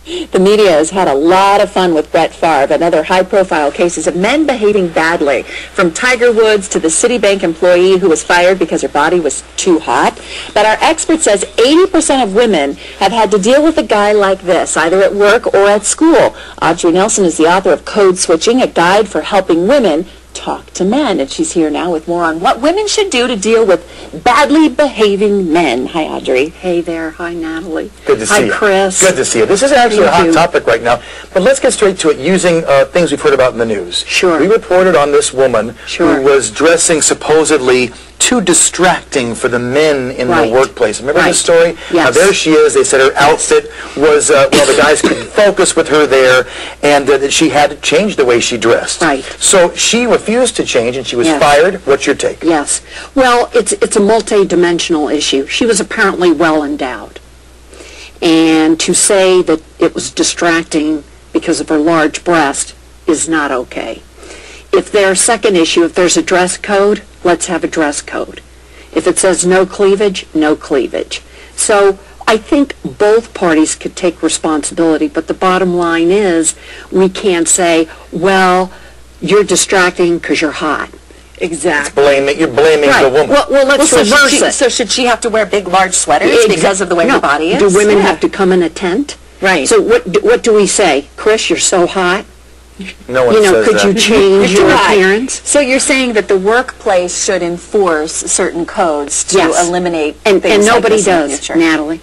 The media has had a lot of fun with Brett Favre and other high-profile cases of men behaving badly, from Tiger Woods to the Citibank employee who was fired because her body was too hot. But our expert says 80% of women have had to deal with a guy like this, either at work or at school. Audrey Nelson is the author of Code Switching, a guide for helping women talk to men, and she's here now with more on what women should do to deal with badly behaving men. Hi, Audrey. Hey there. Hi, Natalie. Good to see you. Hi, Chris. Good to see you. This is actually a hot topic right now, but let's get straight to it using things we've heard about in the news. Sure. We reported on this woman who was dressing supposedly too distracting for the men in the workplace. Remember this story? Yes. There she is. They said her outfit was, well, the guys couldn't focus with her there, and that she had to change the way she dressed. Right. So she refused to change, and she was fired. What's your take? Yes. Well, it's a multi-dimensional issue. She was apparently well endowed. And to say that it was distracting because of her large breast is not okay. If there's second issue, if there's a dress code, let's have a dress code. If it says no cleavage, no cleavage. So I think both parties could take responsibility, but the bottom line is we can't say, well, you're distracting because you're hot. Exactly. You're blaming the woman. Well, let's reverse it. So should she have to wear big, large sweaters because of the way her body is? Do women have to come in a tent? Right. So what do we say? Chris, you're so hot. No one says could that. you change your appearance? So you're saying that the workplace should enforce certain codes to eliminate and things nobody like this does, in the future. Natalie.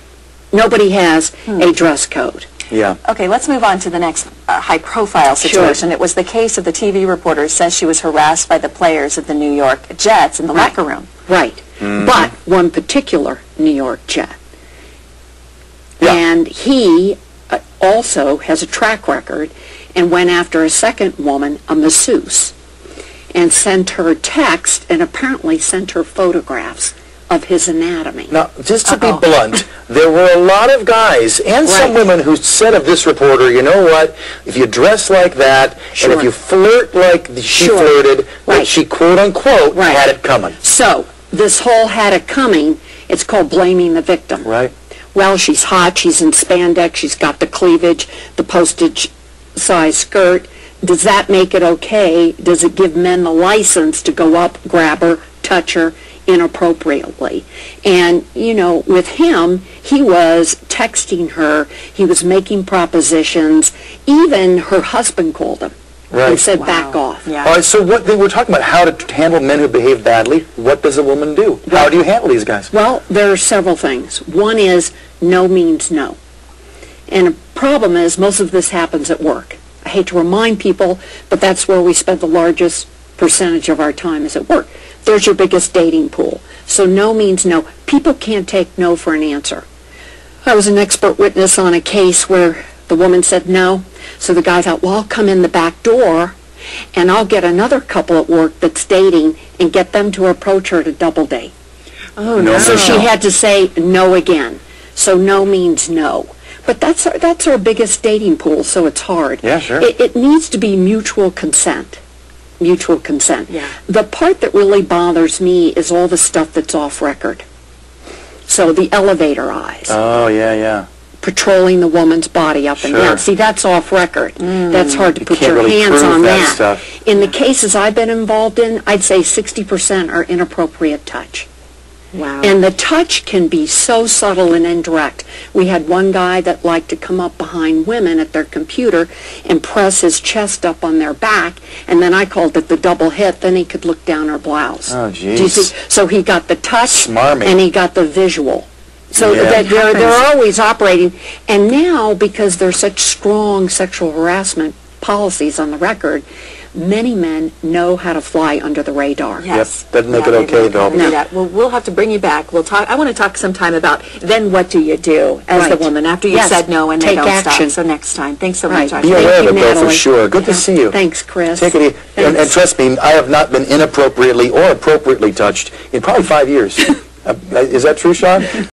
Nobody has a dress code. Yeah. Okay, let's move on to the next high-profile situation. It was the case of the TV reporter who says she was harassed by the players of the New York Jets in the locker room. Right. But one particular New York Jet. And he also has a track record and went after a second woman, a masseuse, and sent her text and apparently sent her photographs of his anatomy. Now, just to be blunt, there were a lot of guys and some women who said of this reporter, you know what, if you dress like that, and if you flirt like she flirted, that she quote-unquote had it coming. So, this whole had it coming, it's called blaming the victim. Right. Well, she's hot, she's in spandex, she's got the cleavage, the postage size skirt. Does that make it okay? Does it give men the license to go up, grab her, touch her inappropriately? And, you know, with him, he was texting her, he was making propositions, even her husband called him and said, back off. All right, so what they were talking about, how to handle men who behave badly. What does a woman do? How do you handle these guys? Well, there are several things. One is no means no. And the problem is most of this happens at work. I hate to remind people, but that's where we spend the largest percentage of our time is at work. There's your biggest dating pool. So no means no. People can't take no for an answer. I was an expert witness on a case where the woman said no. So the guy thought, well, I'll come in the back door and I'll get another couple at work that's dating and get them to approach her to double date. Oh, no. So she had to say no again. So no means no. But that's our biggest dating pool, so it's hard. Yeah, sure. It needs to be mutual consent. Mutual consent. Yeah. The part that really bothers me is all the stuff that's off record. So the elevator eyes. Oh, yeah. Patrolling the woman's body up and down. See, that's off record. That's hard to put your hands on that. Stuff. In the cases I've been involved in, I'd say 60% are inappropriate touch. Wow. And the touch can be so subtle and indirect. We had one guy that liked to come up behind women at their computer and press his chest up on their back, and then I called it the double hit, then he could look down her blouse. Oh, jeez. Do you see? So he got the touch Smarmy. and he got the visual. So they're always operating. And now, because there's such strong sexual harassment policies on the record, many men know how to fly under the radar. Yes. Yep. Doesn't make it okay, though. Well, we'll have to bring you back. We'll talk. I want to talk sometime about then what do you do as the woman after you said no and they don't stop. So next time. Thanks so much. Be aware of it, though, for sure. Good to see you. Thanks, Chris. Take it easy. And trust me, I have not been inappropriately or appropriately touched in probably 5 years. Is that true, Sean?